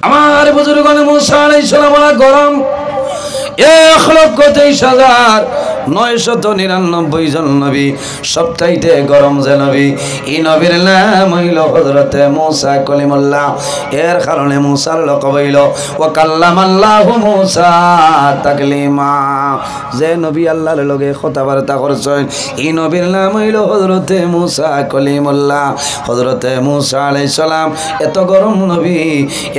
আমার বুজুর্গণ মুসা আলাইহিস সালাম গরম ১,৩৯,৯৯৯ জন নবী, সবচাইতে গরম যে নবী, এই নবীর নাম হইল হযরতে মুসা কলিমুল্লাহ। এর কারণে মুসার লকব হইল ওয়া কাল্লামাল্লাহু মুসা তাকলিমা। যে নবী আল্লাহর লগে কথাবার্তা করছেন এই নবীর নাম হইল হযরতে মুসা কলিমুল্লাহ। হযরতে মুসা আলাইহিস সালাম এত গরম নবী,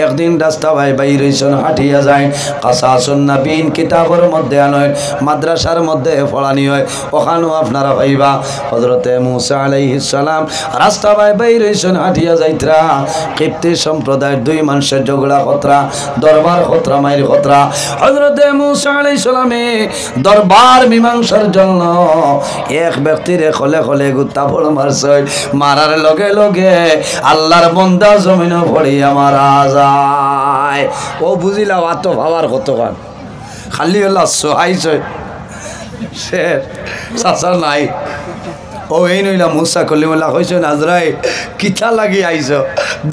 একদিন রাস্তা বাইর হইছেন, হাঁটিয়া যায়। কাসাসুন নবীন কিতাবের মধ্যে আনয়, মাদ্রাসার মধ্যে পড়ানি হয়, ওখানেও আপনারা পাইবা। হযরতে মুসা আলাইহিস সালাম রাস্তা বাইর হইছেন, হাঁটিয়া যাইতরা। কিপ্তি সম্প্রদায়ের দুই মানুষের ঝগড়া খতরা, দরবার খতরা, মায়ের খতরা। হযরতে মুসা আলাইহিস সালামে দরবার মীমাংসার জন্য এক ব্যক্তির খলে খলে গুত্তা ফল মারছে। মারার লগে লগে আল্লাহর বান্দা জমিনে পড়িয়া মারা যায়। ও বুঝিলা এত ভাবার কতক্ষণ খালি হল সোহাইছে সে চাচা নাই। ও এই নইলা মুসা কলিমুল্লাহ কইছেন আজরাইল কিতা লাগি আইছ,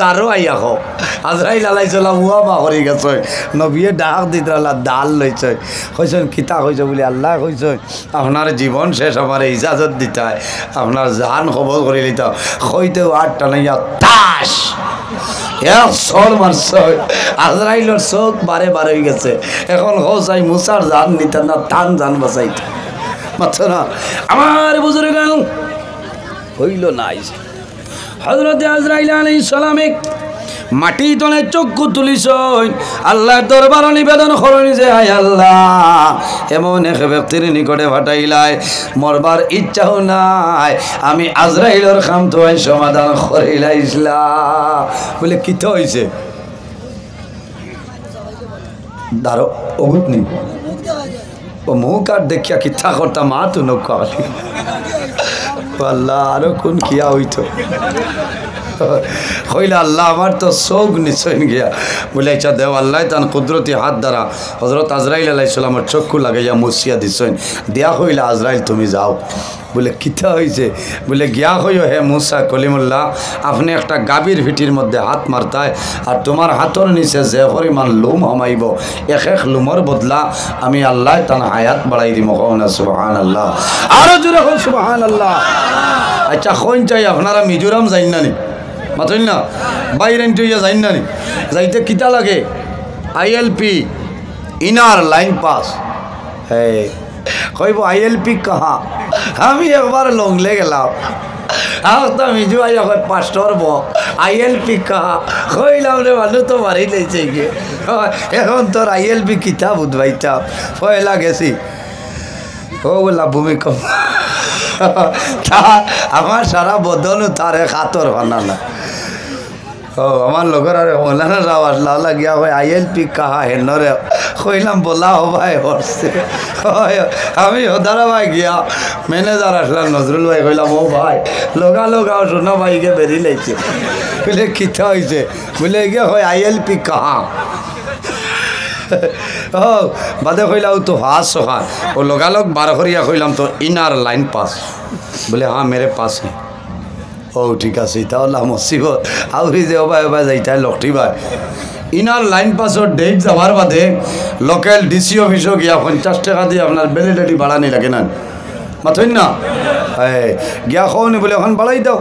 দারো আইয়া খো। আজরাইল আলাইছলা উয়া মা করি গেছে, নবীয়ে ডাক দিতরা ডাল লইছে। কইছেন কিতা কইছ বলে আল্লাহ কইছে আপনার জীবন শেষ আমার ইজাজত দিতায়, আপনার জান খবর করে লিত। কইতে আটটা নাইয়া তাস এক সর মারছে, আজরাইলের চোখ বারে বারে হয়ে গেছে। এখন হোসাই মুসার জান নিতে না, টান জান বাঁচাইতে মাত্র না। আমার বুজুর্গ হইল নাই। হযরতে আজরাইল আলাইহিস সালামে মাটি তলে চক্ষু তুলিস, আল্লাহর দরবার নিবেদন করনি যে হায় আল্লাহ এমন এক ব্যক্তির নিকটে পাঠাইলাই মরবার ইচ্ছাও নাই, আমি আজরাইলের কাম তো সমাধান করিলাইছিলা বলে কি তো হয়েছে দাঁড়ো অগুত নি ও মুখ আর দেখিয়া কিচ্ছা করতাম মা তো নৌকা আল্লাহ আরো কোন কিয়া হইতো হইলে আল্লাহ আমার তো চোখ নিশ্চয় গিয়া বলে আচ্ছা দেও আল্লাহ তান কুদরতি হাত দ্বারা হযরত আজরাইল আলাইহিস সালামের চক্ষু লাগাইয়া মুছিয়া দিছেন। দিয়া হইলে আজরাইল তুমি যাও। বলে কিতা হয়েছে বলে গিয়া হইও হে মুসা কলিমুল্লাহ, আপনি একটা গাভীর ভিটির মধ্যে হাত মারতায় আর তোমার হাতর নিচে যে পরিমাণ লুম হামাইব এক এক লুমর বদলা আমি আল্লাহ তান হায়াত বাড়াই দিব। কওনা সুবহানাল্লাহ, আরো জোরে কও সুবহানাল্লাহ। আচ্ছা কোন চাই আপনারা মিজোরাম যাইন না নি মাতইন না বাইরে ইয়া যাইন না নি, যাইতে কিতা লাগে ILP ইনার লাইন পাস। হ্যাঁ কইব ILP কাহা, আমি একবার লংলে গেলাম মিজু আইয়া কয় পাস্টর ILP কাহা, কইলাম রে মানুষ তো বাড়ি লেছে গিয়ে এখন তোর ILP কিতা বুধবাইতা পয়লা গেছি ও বললা ভূমিকম্প তা আমার সারা বদন তারে খাতর বানানা। ও আমার লোকের আরে মৌলানা রাও আসলা লাগিয়া ভাই ILP কাহা হেনরে কইলাম বলা ও ভাই হরছে। আমি ওদারা ভাই গিয়া ম্যানেজার আসলাম নজরুল ভাই কইলাম ও ভাই লগা লগাও শোনা ভাইকে বেরিয়ে লাইছে। বলে কিতা হয়েছে বলে গিয়া হয় ILP কাহা। ও বাদে কইলাম তো হাস সখা ও লগালগ বার করিয়া কইলাম তো ইনার লাইন পাস। বলে হ্যাঁ মেরে পাস है। ও ঠিক আছে তাহলে মুসিবত আউরি যে ওবাই ওবাই যাইতাই লকটি ভাই ইনার লাইন পাসর ডেট যাওয়ার বাদে লোকাল DC অফিসও গিয়া 50 টাকা দিয়ে আপনার ভ্যালিডিটি বাড়ানি লাগে না মাথইন না। হ্যাঁ গিয়া খাওনি বলে এখন বাড়াই দাও,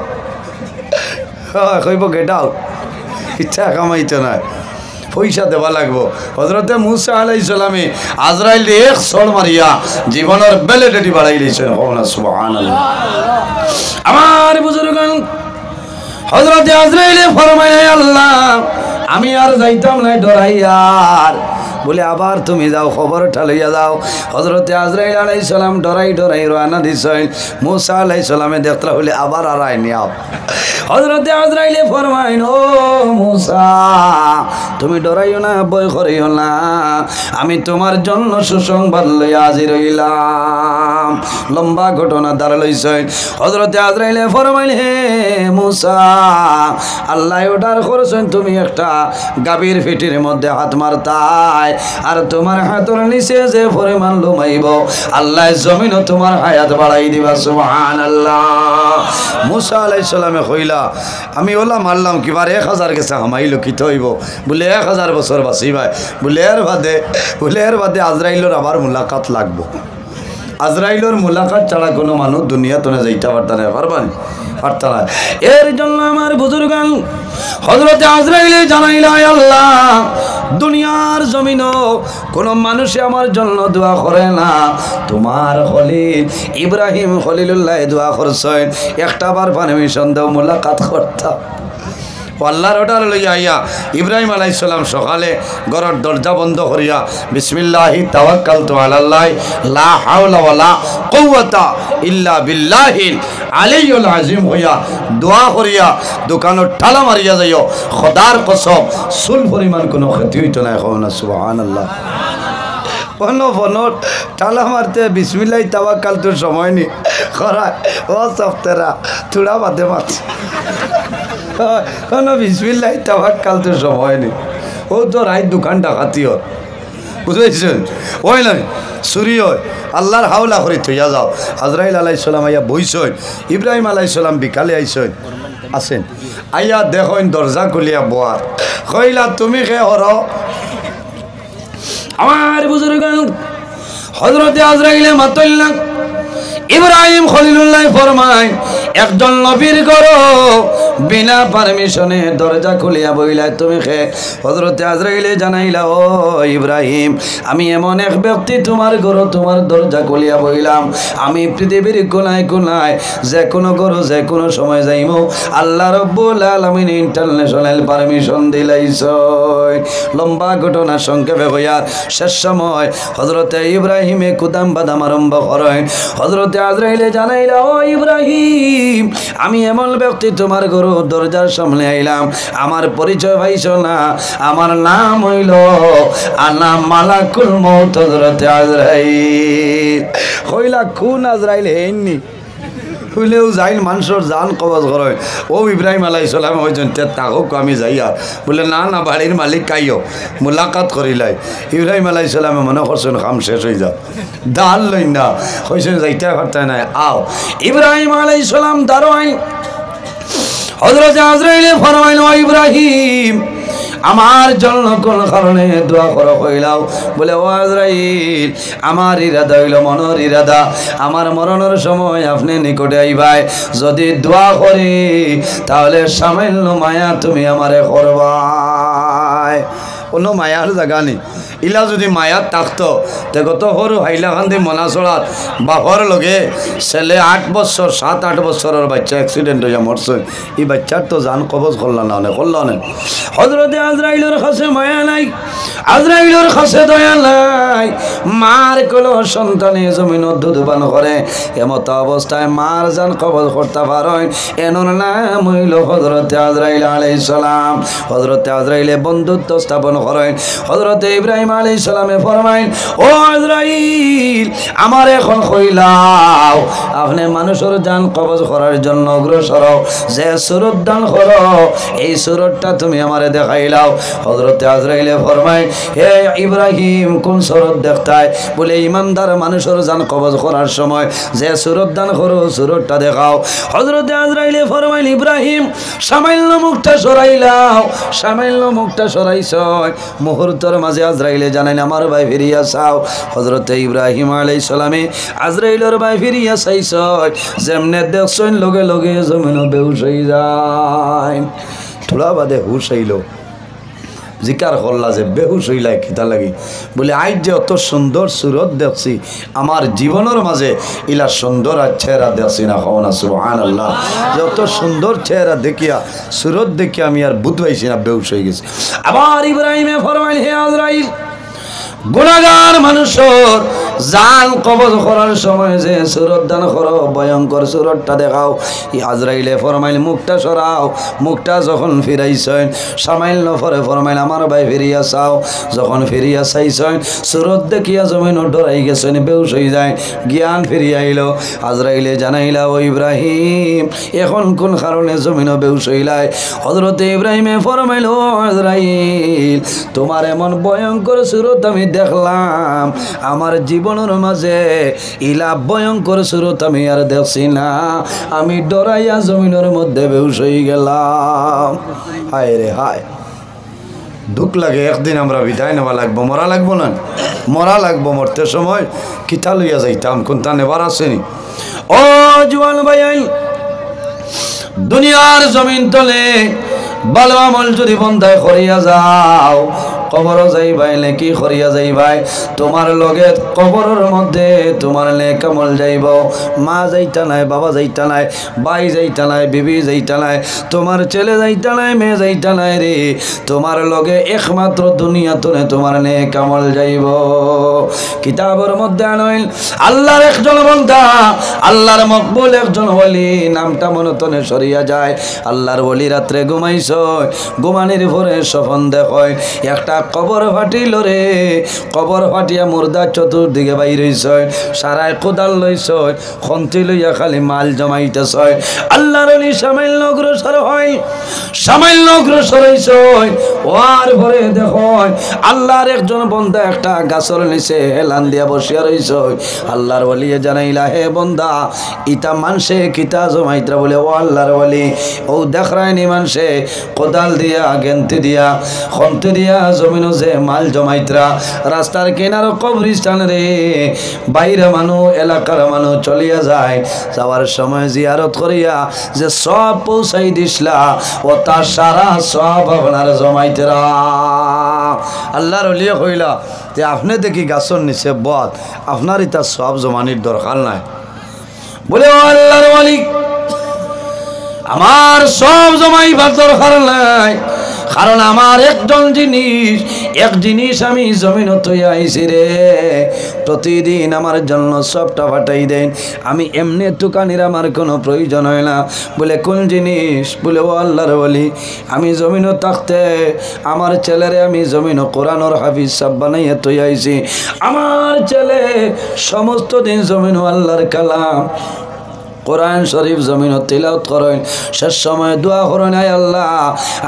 কইব গেট আউট, ইচ্ছা কামাইতে না পয়সা দেওয়া লাগবো। হযরতে মুসা আলাইহিস সালামে আজরাইল এক সর মারিয়া জীবনের ভ্যালিডিটি বাড়াই দিয়েছেন। কওনা সুবহানাল্লাহ। আমার বুজুর্গণ হযরতে আজরাইল ফরমায় আল্লাহ আমি আর যাইতাম না ডরাইয়ার। বলে আবার তুমি যাও খবর ঠালাইয়া যাও। হযরতে আজরাইল আলাইহিস সালাম ডরাই ডরাই রওনা দিছেন। মুসা আলাইহিস সালামে দেখতরা হইলে আবার আড়াই নিয়াও। হযরতে আজরাইলে ফরমাইন ও মুসা তুমি ডরাইও না, ভয় করিও না, আমি তোমার জন্য সুসংবাদ লইয়া হাজির হইলাম। লম্বা ঘটনা দ্বারা লইছেন। হযরতে আজরাইলে ফরমাইল হে মুসা আল্লাহ অর্ডার করেছেন তুমি একটা গাভীর ফিটির মধ্যে হাত মারতাই, আর তোমার হাতের নিচে যে পরিমাণ লুমাইব আল্লাহ জমিনও তোমার হায়াত বাড়াই দিবা সুবহানাল্লাহ। মুসা আলাইহিস সালামে কইলা আমি ওলা মারলাম কিবার 1000 গেছে হামাইলো কি হইব বলে 1000 বছর বাঁচিবাই বলে এর বাদে আজরাইলের আবার মুলাকাত লাগবো। আজরাইলের মুলাকাত ছাড়া কোনো মানুষ দুনিয়া তো যাইতে পারত না পারবেন পারত না। এর জন্য আমার বুজুর্গান হযরতে আজরাইলে জানাইলা আল্লাহ দুনিয়ার জমিনও কোনো মানুষে আমার জন্য দোয়া করে না, তোমার খলিল ইব্রাহিম খলিলুল্লাহ দোয়া করছেন একটা বার পারমিশন দাও মুলাকাত করতাম। আল্লাহর অর্ডার লইয়া আইয়া ইব্রাহিম আলাইহিস সালাম সকালে ঘরের দরজা বন্ধ করিয়া বিসমিল্লাহি তাওয়াক্কালতু আলাল্লাহ লা হাওলা ওয়ালা কুওয়াতা ইল্লা বিল্লাহিল আলিয়্যুল আযীম হইয়া দোয়া করিয়া দোকানের ঠালা মারিয়া যাইও খোদার কসম সুল পরিমাণ কোনো ক্ষতি হইতো না। এখন সুবহানাল্লাহ। ফোনত ঠালা মারতে বিসমিল্লাহি তাওয়াক্কালতুর সময় নি খরা ও সফতেরা থোড়া বাদে মারছে কোনো বিসমিল্লাহি তাওয়াক্কালতুর সময় নি। ও তো রাত দোকান ডাকাতি হয় বুঝেছেন ওই নয় চুরি হয় আল্লাহর হাওলা করে থইয়া যাও। আজরাইল আলাইহিস সালাম আইয়া বইছেন, ইব্রাহিম আলাইহিস সালাম বিকালে আইছেন আছেন আইয়া দেখেন দরজা খুলিয়া বোয়ার কইলা তুমি কে হর আমার বুজুর্গান হযরতে আজরাইলে মাতল্লা ইব্রাহিম খলিলুল্লাহ ফরমায় একজন নবীর ঘর বিনা পারমিশনে দরজা খুলিয়া বইলা তুমি খে। হযরতে আজরাইলে জানাইলা ও ইব্রাহিম আমি এমন এক ব্যক্তি তোমার ঘর তোমার দরজা খুলিয়া বইলাম, আমি পৃথিবীর কোনায় কোনায় যে কোনো ঘর যে কোনো সময় যাইব আল্লাহ রাব্বুল আলামিন ইন্টারন্যাশনাল পারমিশন দিলাইছ। লম্বা ঘটনা সংক্ষেপে হইয়ার শেষ সময় হযরতে ইব্রাহিমে কুদাম বাদাম আরম্ভ করেন। হযরতে আজরাইলে জানাইলা ও ইব্রাহিম আমি এমন ব্যক্তি তোমার ঘর দরজার সামনে আইলাম, আমার পরিচয় পাইছ না, আমার নাম হইল আনা মালাকুল মউত হযরতে আজরাইল। কইলা কোন আজরাইল হেননি হইলেও যাইল মানুষের জান কবজ করে। ও ইব্রাহিম আলাইহিস সালাম হইছেন তে তাকক আমি যাইয়া বলে না না বাড়ির মালিক কাইও মুলাকাত করিলাই। ইব্রাহিম আলাইহিস সালামে মনে করছেন কাম শেষ হয়ে যাও দাল লই না হইছেন যাইতে পারতে নাই আও। ইব্রাহিম আলাইহিস সালাম দাঁড়াই হযরত আজরাইলে ফরমাইল ও ইব্রাহিম আমার জন্য কোন কারণে দোয়া করো কইলাও বলে ও আজরাইল আমার ইরাদা হইল মনের ইরাদা আমার মরণের সময় আপনি নিকটে আইবাই, যদি দোয়া করি তাহলে সামান্য মায়া তুমি আমারে করবাই। কোনো মায়ার জায়গা নেই, ইলা যদি মায়াত থাকতো তে কত সরু হাইলাকান্দি মনাচড়াত বাপর লগে ছেলে 8 বছর 7-8 বছরের বাচ্চা অ্যাক্সিডেন্ট হইয়া মরছে, এই বাচ্চার তো জান কবজ করল না অনেক করল না। হযরতে আজরাইলের কাছে মায়া নাই, আজরাইলের কাছে দয়া নাই, মার কোল সন্তানে জমিনত দুধ পান করে এমত অবস্থায় মার জান কবজ করতে পারেন এনর নাম হইল হযরতে আজরাইল আলাইহিস সালাম। হযরতে আজরাইলে বন্ধুত্ব স্থাপন করেন। হযরতে ইব্রাহিম আলাইহিস সালামে ফরমাইন ও আজরাইল আমার এখন কইলাও আপনি মানুষের জান কবজ করার জন্য অগ্রসর হও, যে সুরত দান করো এই সুরতটা তুমি আমারে দেখাইলাও। হযরতে আজরাইলে ফরমাইন হে ইব্রাহিম কোন সুরত দেখতাই বলে ইমানদার মানুষের জান কবজ করার সময় যে সুরত দান করো সুরতটা দেখাও। হযরতে আজরাইলে ফরমাইন ইব্রাহিম সামান্য মুখটা সরাইলাও, সামান্য মুখটা সরাইছ মুহূর্তের মাঝে আজরাইলে জানাইন আমার ভাই ফিরিয়া চাও। হযরতে ইব্রাহিম আলাইহিস সালামে আজরাইলের ভাই ফিরিয়া চাইছ যেমনে দেখছেন লগে লগে জমিন বেহুশ হয়ে যায়। থোড়া বাদে হুশ হইল জিকার করলা যে বেহুশ হইলাই কিতা লাগি বলে আজ যে অত সুন্দর সুরত দেখছি আমার জীবনের মাঝে ইলা সুন্দর আর চেহারা দেখছি না হওয়া সুবহানাল্লাহ। যত সুন্দর চেহারা দেখিয়া সুরত দেখিয়া আমি আর বুঝ পাইছি না বেহুশ হয়ে গেছি। আবার ইব্রাহিমে ফরমাইল হে আজরাইল গুনাহগার মানুষের জান কবজ করার সময় যে সুরত দান করো ভয়ঙ্কর সুরতটা দেখাও। আজরাইলে ফরমাইল মুখটা সরাও। মুখটা যখন ফিরাইছেন সামাইল পরে ফরমাইল আমার ভাই ফিরিয়া চাও। যখন ফিরিয়া চাইছেন সুরত দেখিয়া জমিন ডরাই গেছেন, বেউস হয়ে যায়, জ্ঞান ফিরিয়া আইল। আজরাইলে জানাইলা ও ইব্রাহিম এখন কোন কারণে জমিন বেউস হইলাই? হযরতে ইব্রাহিমে ফরমাইল ও আজরাইল তোমার এমন ভয়ঙ্কর সুরত আমি দেখলাম, আমার জীবনের মাঝে ইলা ভয়ঙ্কর সুরত আমি আর দেখছি না, আমি ডরাইয়া জমিনের মধ্যে বেউস হয়ে গেলাম। হায় রে হায়, দুঃখ লাগে। একদিন আমরা বিদায় নেওয়া লাগবো, মরা লাগবো না? মরা লাগবো। মরতে সময় কিতা লইয়া যাইতাম, কোনটা নেবার আসেনি? ও জুয়ান ভাই, দুনিয়ার জমিন তলে ভালো আমল যদি বন্ধায় করিয়া যাও, কবরও যাইবাই নেকি করিয়া যাইবাই, তোমার লগে কবরের মধ্যে তোমার নেক আমল যাইব। মা যাইতা নাই, বাবা যাইতা নাই, ভাই যাইতা নাই, বিবি যাইতা নাই, তোমার ছেলে যাইতা নাই, মেয়ে যাইতা নাই রে, তোমার লগে একমাত্র দুনিয়াতনে তোমার নেক আমল যাইব। কিতাবের মধ্যে আনইল আল্লাহর একজন বান্দা, আল্লাহর মকবুল একজন ওলি, নামটা মনতনে সরিয়া যায়। আল্লাহর ওলি রাত্রে ঘুমাইছ, ঘুমানির পরে স্বপ্ন দেখয় একটা কবর ফাটিল রে, কবর ফাটিয়া মুর্দা চতুর্দিকে বাইর হইছ, সারায় কোদাল লইছ, খন্তি লইয়া খালি মাল জমাইতেছ। আল্লাহর ওলি সামান্য অগ্রসর হয়, সামান্য অগ্রসর হইছ, ওয়ার পরে দেখো আল্লাহর একজন বন্দা একটা গাছর নিচে হেলান দিয়া বসিয়া রইছ। আল্লাহর ওলি জানাইলা হে বন্দা ইতা মানসে কিতা জমাইত্রা? বলে ও আল্লাহর ওলি ও দেখরায়নি মানসে কোদাল দিয়া গেন্তি দিয়া খন্তি দিয়া জমিন যে মাল জমাইত্রা, রাস্তার কেনার কবরস্থান রে, বাইরে মানুষ এলাকার মানুষ চলিয়া যায়, যাওয়ার সময় জিয়ারত করিয়া যে সব পৌঁছাই দিসলা ও তার সারা সব আপনার জমাইতরা। আল্লাহর ওলি কইলা যে আপনি দেখি গাছর নিচে বদ, আপনার ইতা সব জমানির দরকার নাই। বলে ও আল্লাহর ওলি আমার সব জমাইবার দরকার নাই, কারণ আমার একজন জিনিস, এক জিনিস আমি জমিন তৈয়া আইছি রে, প্রতিদিন আমার জন্য সবটা ফাটাই দেন, আমি এমনি টুকানির আমার কোনো প্রয়োজন হয় না। বলে কোন জিনিস? বলে ও আল্লাহর ওলি আমি জমিনও থাকতে আমার ছেলেরে আমি জমিনও কোরআনর হাফিজ সাব বানাইয়া তৈয়া আইছি। আমার ছেলে সমস্ত দিন জমিনও আল্লাহর কালাম কোরআন শরীফ জমিন তিলাওয়াত করেন, শেষ সময় দোয়া করেন আয় আল্লাহ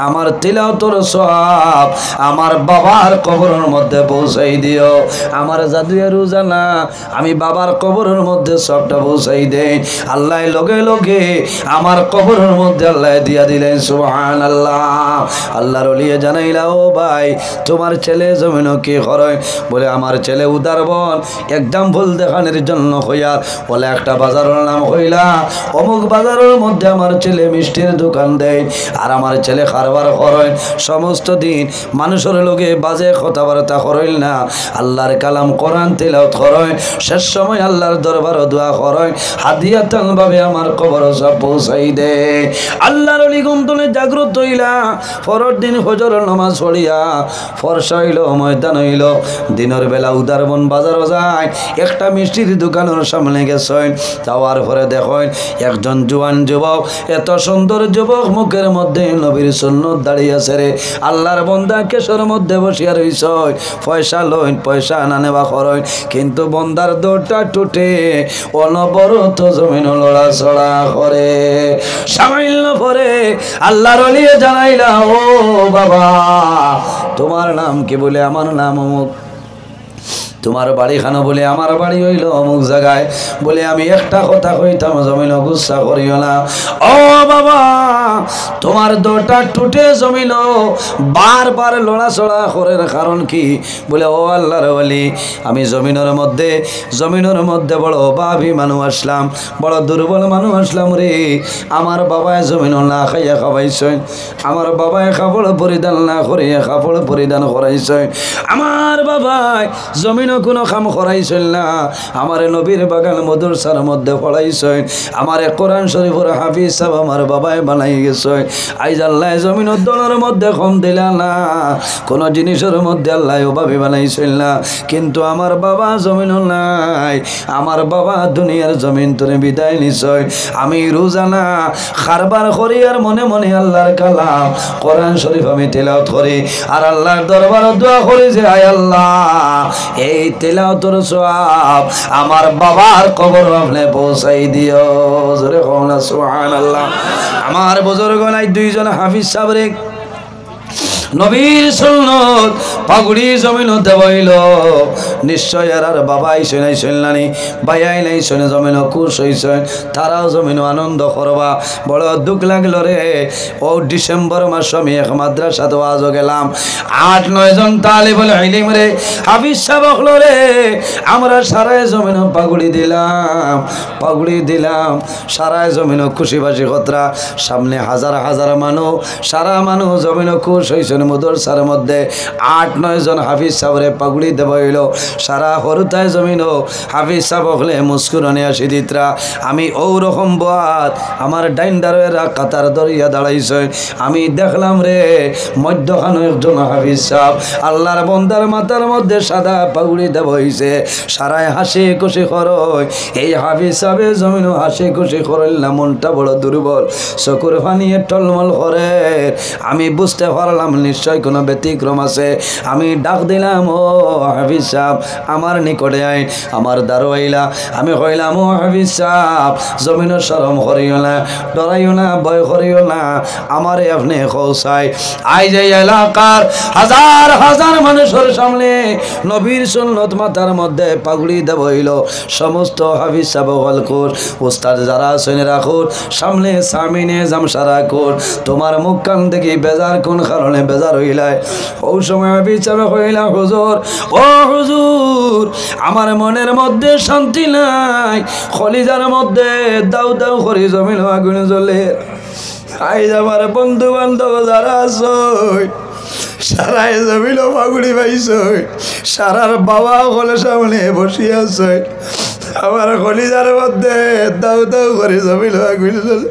আমার তিলাওয়াতের সওয়াব আমার বাবার কবরের মধ্যে পৌঁছাই দিও। আমার জাদুয়ে রোজানা আমি বাবার কবরের মধ্যে সবটা পৌঁছাই দেই। আল্লাহ লগে লগে আমার কবরের মধ্যে আল্লাহ দিয়া দিলেন সুবহানাল্লাহ। আল্লাহর ওলি জানাইলা ও ভাই তোমার ছেলে জমিন কি করে? বলে আমার ছেলে উদারবন এক্সাম্পল দেখানোর জন্য হইয়ার বলে একটা বাজারের নাম হইলা অমুক বাজারের মধ্যে আমার ছেলে মিষ্টির দোকান দেয়, আর আমার ছেলে কারবার করেন, সমস্ত দিন মানুষের লোকে বাজে কথাবার্তা করেন না, আল্লাহর কালাম কোরআন তিলাওয়াত করেন, শেষ সময় আল্লাহর দরবারে দোয়া করেন, হাদিয়াতান ভাবে আমার কবর সব পৌঁছাই দে। আল্লাহর ওলি গন্তনে জাগ্রত হইলা, পরের দিন ফজরের নামাজ পড়িয়া ফরসা হইল, ময়দান হইল, দিনের বেলা উদারবন বাজারও যায়, একটা মিষ্টির দোকানের সামনে গেছেন, যাওয়ার পরে দেখেন একজন জোয়ান যুবক, এত সুন্দর যুবক মুখের মধ্যে নবীর সুন্নত দাঁড়িয়ে আছে রে। আল্লাহর বন্দা কেশর মধ্যে বসিয়া রইছ, পয়সা লইন পয়সা আনা নেওয়া করেন, কিন্তু বন্দার দৌড়টা টুটে অনবরত জমিন লড়াছড়া করে। সামান্য পরে আল্লাহর ওলি জানাইলা ও বাবা তোমার নাম কি? বলে আমার নাম অমুক। তোমার বাড়ি খানো? বলে আমার বাড়ি হইল অমুক জায়গায়। বলে আমি একটা কথা কইতাম জমিন গুচ্ছা করিও না। ও বাবা তোমার দোটা টুটে জমিন বারবার লড়াচড়া করার কারণ কি? বলে ও আল্লাহর ওলি আমি জমিনের মধ্যে বড় অভাবী মানুষ আসলাম, বড় দুর্বল মানুষ আসলাম রে। আমার বাবায় জমিন না খাইয়া খাওয়াইছেন, আমার বাবায় কাপড় পরিধান না করিয়া কাপড় পরিধান করাইছেন, আমার বাবায় জমিন জমিনও কোনো কাম করাইছেন না, আমারে নবীর বাগান মাদ্রাসার মধ্যে পড়াইছেন, আমারে কোরআন শরীফের হাফিজ সাহেব আমার বাবাই বানাই গেছে। আইজ আল্লাহ জমিনের দলের মধ্যে কম দিলা না, কোনো জিনিসের মধ্যে আল্লাহ অভাবী বানাইছেন না, কিন্তু আমার বাবা জমিন নাই, আমার বাবা দুনিয়ার জমিন তোরে বিদায় নিছয়। আমি রোজানা খারবার করি আর মনে মনে আল্লাহর কালাম কোরআন শরীফ আমি তেলাওয়াত করি আর আল্লাহর দরবারে দোয়া করি যে আয় আল্লাহ এই তেলাওয়াতের সওয়াব আমার বাবার কবর আপনি পৌঁছাই দিও। জোরে কওনা সুবহানাল্লাহ। আমার বুজুর্গ নাই দুইজন হাফিজ সাহেব রে নবীর সুন্নত পাগুড়ি জমিন দেবইল, নিশ্চয় আর বাবা আইসেন আইসেন নানি ভাই আইন আইসেন জমিন খুশ হইছেন, তারাও জমিন আনন্দ করবা। বড় দুঃখ লাগলো রে, ও ডিসেম্বর মাস আমি এক মাদ্রাসাতে ওয়াজও গেলাম, 8-9 জন তালিবুল ইলম রে হাফিজ সাহেব হলো রে, আমরা সারায় জমিন পাগুড়ি দিলাম সারায় জমিন খুশি বাসি কতরা, সামনে হাজার হাজার মানুষ, সারা মানুষ জমিন খুশ হইছে। মাদ্রাসার মধ্যে 8-9 জন হাফিজ সাহেবরে পাগুড়ি দেব হইল, সারা হরুতায় জমিন হাফিজ সাহেব হলে মুস্কুরানি আসি দিতরা। আমি ওরকম বাদ আমার ডাইন্ডারেরা কাতার দরিয়া দাঁড়াইছে, আমি দেখলাম রে মধ্যখানে একজন হাফিজ সাহেব আল্লাহর বন্দার মাথার মধ্যে সাদা পাগুড়ি দেব হইছে, সারায় হাসি খুশি করয়। এই হাফিজ সাহেবের জমিন হাসি খুশি করলাম, মনটা বড় দুর্বল, চকুর পানিয়ে টলমল করে। আমি বুঝতে পারলাম নিশ্চয় কোনো ব্যতিক্রম আছে। আমি ডাক দিলাম, ও হাফিজ সাহেব আমার নিকটে আইন। আমার দ্বারো আইলা, আমি কইলাম, ও হাফিজ সাহেব জমিনের শরম করিও না, ডরাইও না, ভয় করিও না, আমারে আপনি খোঁচাই। আই যে এলাকার হাজার হাজার মানুষের সামনে নবীর সুন্নত মাথার মধ্যে পাগুড়ি দেব হইল, সমস্ত হাফিজ সাহেব হলকুর উস্তাদ যারা আছেন রাখুন, সামনে সামিনে জামসা রাখুন, তোমার মুখ কান দেখি বেজার কোন কারণে বেজার হইলাই। ও সময় হাফিজ সাহেব কইলা, হুজুর ও হুজুর আমার মনের মধ্যে শান্তি নাই, খলিজার মধ্যে দাউ দাউ করি জমিন আগুন জ্বলে। আইজ আমার বন্ধু বান্ধব যারা আছই সারাই জমিল পাগুড়ি পাইছই, সারার বাবা হলে সামনে বসিয়ে আছে, আমার খলিজার মধ্যে দাউ দাউ করে জমিল আগুন জ্বলে।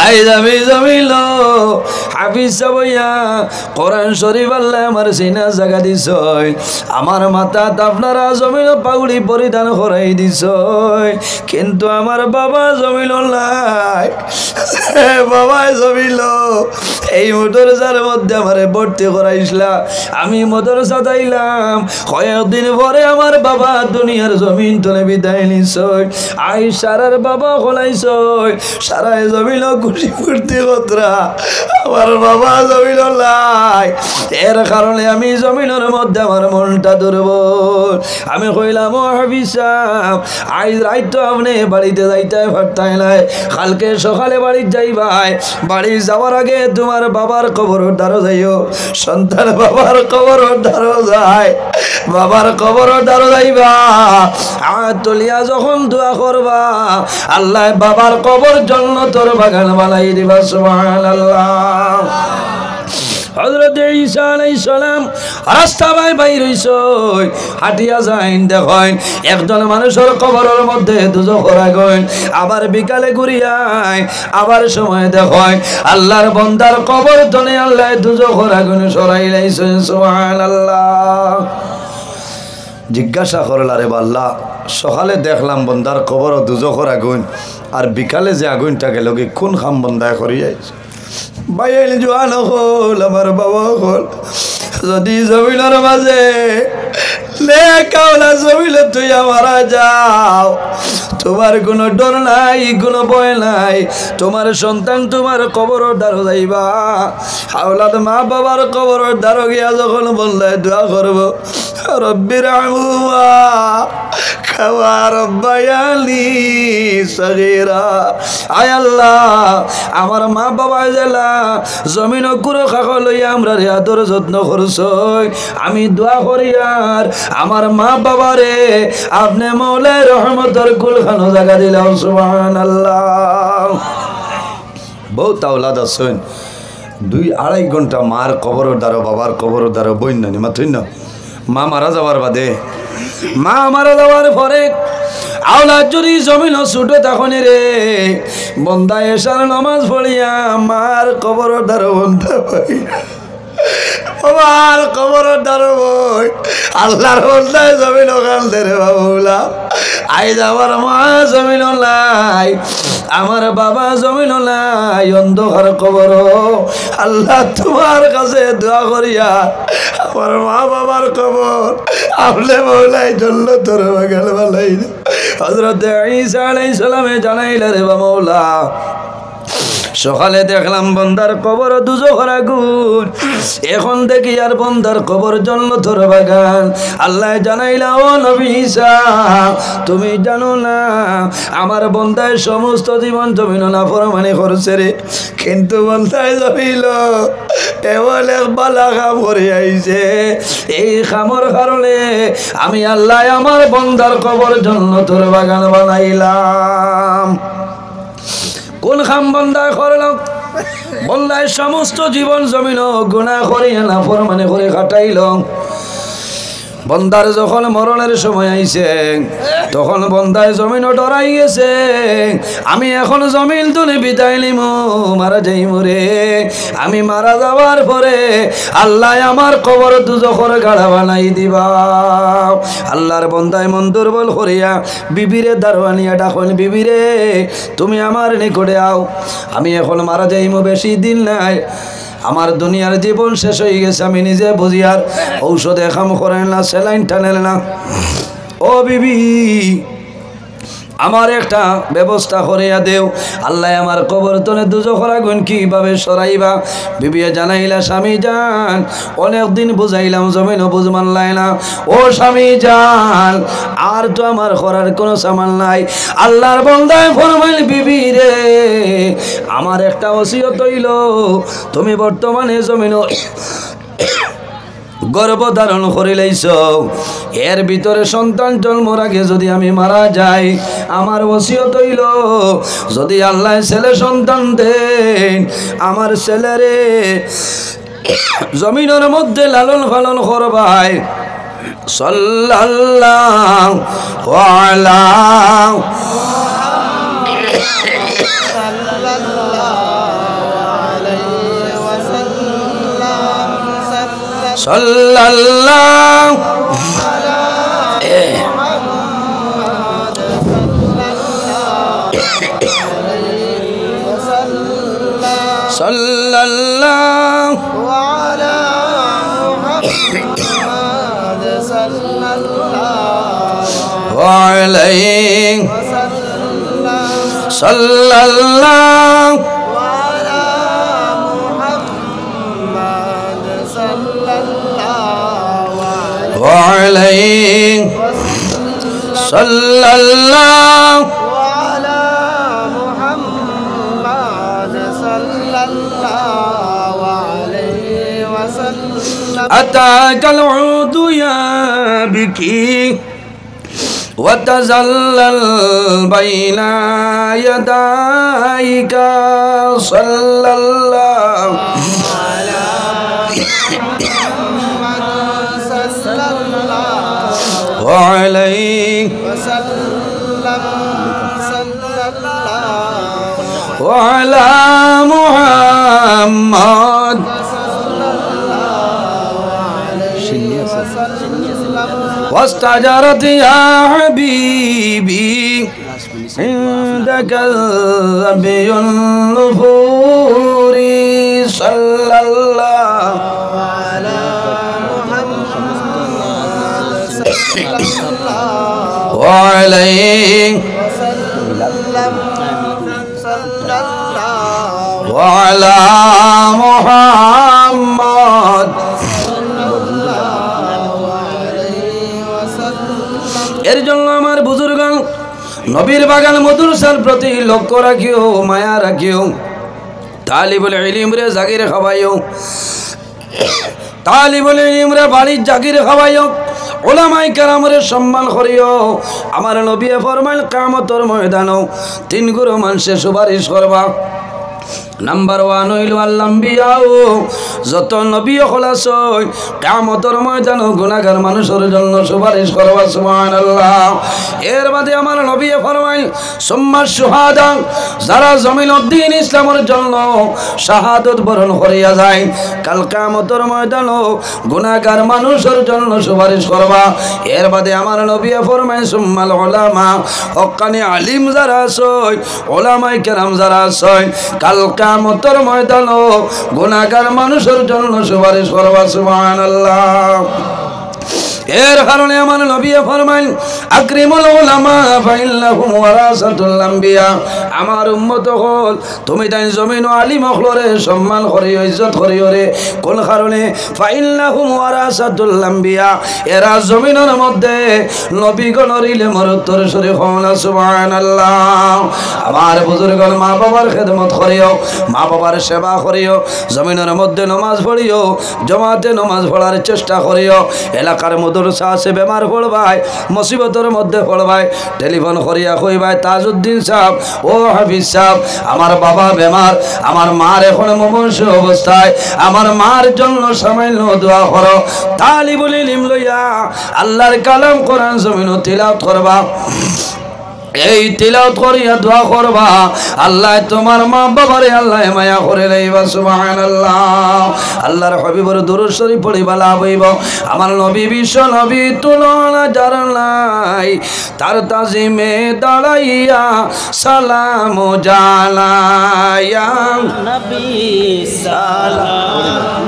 আইজ আমি জমিল হাফিজ সাবইয়া কোরআন শরীফ আল্লাহ আমার সিনা জায়গা দিছ, আমার মাথাত আপনারা জমিল পাগুড়ি পরিধান করাই দিছ, কিন্তু আমার বাবা জমিল নাই। বাবা জমিল এই মাদ্রাসার মধ্যে আমারে ভর্তি করাইছিলা, আমি মাদ্রাসা যাইলাম, কয়েকদিন পরে আমার বাবা দুনিয়ার জমিন তলে বিদায় নিছ। আই সারার বাবা হলাইছ, সারায় জমিল খুশি ফুর্তি কতরা, আমার বাবা জমিন নাই। এর কারণে আমি জমিনের মধ্যে আমার মনটা দুর্বল। আমি কইলাম, ও হাফিজ সাহেব আজ রাত তো আপনি বাড়িতে যাইতে পারতাই নাই, কালকে সকালে বাড়ি যাইবাই, বাড়ি যাওয়ার আগে তোমার বাবার কবর দ্বারো যাইও। সন্তান বাবার কবর দ্বারো যায়, বাবার কবর দ্বারো যাইবা, আর তলিয়া যখন দোয়া করবা আল্লাহ বাবার কবর জান্নাতের বাগান বানাই দিবা। সুবহানাল্লাহ। হযরত ঈসা আলাইহিস সালাম রাস্তা বাইর হইছে, হাঁটিয়া যাইন, দেখেন একজন মানুষের কবরের মধ্যে দুজখের আগুন, আবার বিকালে ঘুরিয়ায় আবার সময় দেখেন আল্লাহর বান্দার কবর তলে আল্লাহ দুজখের আগুন সরাই লাইছেন। সুবহানাল্লাহ। জিজ্ঞাসা করলা, রে আল্লাহ সকালে দেখলাম বন্দার কবর দুজখের আগুন, আর বিকালে যে আগুনটা গেল কি কোন খাম বন্দায় করিয়াছে? বাইল জোয়ান হল আমার বাবা হল, যদি জমিনের মাঝে লেখাওলা জমিলে তুই মারা যাও, তোমার কোনো ডর নাই, কোনো ভয় নাই, তোমার সন্তান তোমার কবর দ্বারো যাইবা। হাওলাদ মা বাবার কবর দ্বারো গিয়া যখন বললে দোয়া করবো, রব্বির রহমুমা কামা রব্বায়ানি সগীরা, আয় আল্লাহ আমার মা বাবা জেলা জমিন কুরো খাখ লইয়া আমরা আদর যত্ন করছ, আমি দোয়া করি আর আমার মা বাবারে আপনি মৌলায় রহমতের কুলখানো জায়গা দিলাম। সুবহানাল্লাহ। বহুত আওলাদ আছেন 2-2.5 ঘন্টা মার কবরের দ্বারা বাবার কবরের দ্বারা বইন না মাথুই না, মা মারা যাওয়ার বাদে মা মারা যাওয়ার পরে আওলাদ যদি জমিন ছুটো তখন রে বন্দা এসার নামাজ পড়িয়া মার কবর দ্বার বন্ধা পাই আমার কবর দ্বার বই আল্লাহর বন্দায় জমিন কান্দে রে বাবুলা আইজ আমার মা জমিন নাই আমার বাবা জমিন নাই অন্ধকার কবর আল্লাহ তোমার কাছে দোয়া করিয়া আমার মা বাবার কবর আপনি মৌলাই জল্ল তোর বাগাল বালাই হযরত ঈসা আলাইহিস সালামে জানাইলা রে মৌলা সকালে দেখলাম বন্দার কবর দুজখের আগুন এখন দেখি আর বন্দার কবর জান্নাতের বাগান আল্লাহ জানাইলা ও নবী ঈসা তুমি জানো না আমার বন্দায় সমস্ত জীবন জমিন নাফরমানি করছে রে কিন্তু বন্দায় জমিল এমন এক বালা কাম করে আইছে এই কামর কারণে আমি আল্লাহ আমার বন্দার কবর জান্নাতের বাগান বানাইলাম কোন খাম বন্দায় করলাম বন্দায় সমস্ত জীবন জমিন গুনাহ করিয়া নাফরমানি করে কাটাইল বন্দার যখন মরণের সময় আইছে তখন বন্দায় জমিন ডরাই গেছে আমি এখন জমিন তুলে বিদায় নিব মারা যাইমু রে আমি মারা যাওয়ার পরে আল্লাহ আমার কবর দুজখের গাড়া বানাই দিবা আল্লাহর বন্দায় মন দুর্বল করিয়া বিবিরে দারওয়ানিয়া ডাকল বিবিরে তুমি আমার নিকটে আও আমি এখন মারা যাইমু বেশি দিন নাই আমার দুনিয়ার জীবন শেষ হয়ে গেছে আমি নিজে বুঝি আর ঔষধে কাম করেন না সেলাইন টানেন না ও বিবি আমার একটা ব্যবস্থা করিয়া দেও আল্লাহ আমার কবর তলে দুজখের আগুন কিভাবে সরাইবা বিবি জানাইলা স্বামী জান অনেক দিন বুঝাইলাম জমিন বুঝ মানলাই না ও স্বামী জান আর তো আমার করার কোনো সামান নাই আল্লাহর বন্দায় ফরমাইল বিবি রে আমার একটা ওসিয়ত হইল তুমি বর্তমানে জমিন গর্ভধারণ করে লাইছ এর ভিতরে সন্তান জন্মর আগে যদি আমি মারা যাই আমার ওসিয়ত হইল যদি আল্লাহ ছেলে সন্তান দেন আমার ছেলেরে জমিনের মধ্যে লালন পালন করবাই সাল্লাল্লাহু আলা sallallahu sallallahu ala Muhammad sallallahu alayhi sallallahu وعليه صلى الله على محمد صلى الله عليه وسلم أتاك العود يبكي وتزلل بين يديك صلى الله على وعليه وسلم صلى الله وعلى محمد صلى الله عليه وسلم واستجرت يا حبيبي عندك الذبي النفور صلى الله على وعليه وسلم صلى الله وعلى محمد صلى الله عليه وسلم এর জন্য আমার বুজুর্গান নবীর বাগান মাদ্রাসার প্রতি লক্ষ্য রাখিও মায়া রাখিও তালিবুল ইলম রে জাগির খাওয়াইও তালিবুল ইলম রে বাড়ির জাগির খাওয়াইও ওলামায়ে কেরামের সম্মান করিও আমার নবী ফরমাইল কিয়ামতের ময়দানে তিন গুরু মানুষে সুপারিশ করবা নাম্বার 1 হইল আল্লাম্বিয়াও যত নবী হল আছে কিয়ামতের ময়দানে গুনাহগার মানুষের জন্য সুপারিশ করবা সুবহানাল্লাহ। এর বাদে আমার নবী ফরমায় সুম্মা শুহাদা যারা জমিনের দ্বীন ইসলামের জন্য শাহাদাত বরণ করিয়া যায় কাল কিয়ামতের ময়দানে গুনাহগার মানুষের জন্য সুপারিশ করবা। এর বাদে আমার নবী ফরমায় সুম্মাল উলামা হক্কানি আলিম যারা আছে উলামায়ে কেরাম যারা আছে কাল কিয়ামতের ময়দানে গুনাহগার মানুষের জন্য সুপারিশ করবা সুবহানাল্লাহ। এর কারণে আমার নবী ফরমাইন আকরিমুল উলামা ফাইন্নাহুম ওয়ারাসাতুল আম্বিয়া। আমার উম্মত হল তুমি তাই জমিন ও আলিম হলরে সম্মান করিও ইজ্জত করিও রে। কোন কারণে? ফাইন্নাহুম ওয়ারাসাতুল আম্বিয়া, এরা জমিনের মধ্যে নবীগণের ইলমের উত্তরসূরি হন সুবহানাল্লাহ। আমার বুজুর্গণ মা বাবার খেদমত করিও, মা বাবার সেবা করিও, জমিনের মধ্যে নামাজ পড়িও, জমাতে নামাজ পড়ার চেষ্টা করিও। এলাকার মাদ্রাসা আছে বেমার পড়বাই, মুসিবতের মধ্যে পড়বাই, টেলিফোন করিয়া কইবাই তাজউদ্দিন সাহেব ও হাফিজ সাহেব আমার বাবা বেমার, আমার মার এখন মুমূর্ষু অবস্থায়, আমার মার জন্য সামান্য দোয়া করো। তালিবুল ইলম লইয়া আল্লাহর কালাম কোরআন জমিন তিলাওয়াত করবা। এই তিলাওয়াত করিয়া দোয়া করবা, আল্লাহ তোমার মা বাবারে আল্লাহ মায়া করে লইবা সুবহানাল্লাহ। আল্লাহর হাবিবর দুরূদ শরীফ পড়িবা লাভ হইব। আমার নবী বিশ্ব নবী তুলনা যার নাই, তার তাজিমে দাঁড়াইয়া সালাম জানাইয়া নবী সালাম।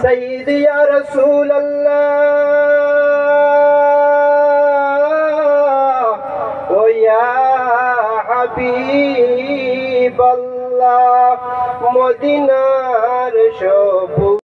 سيدي يا رسول الله ويا حبيب الله مدينار شوف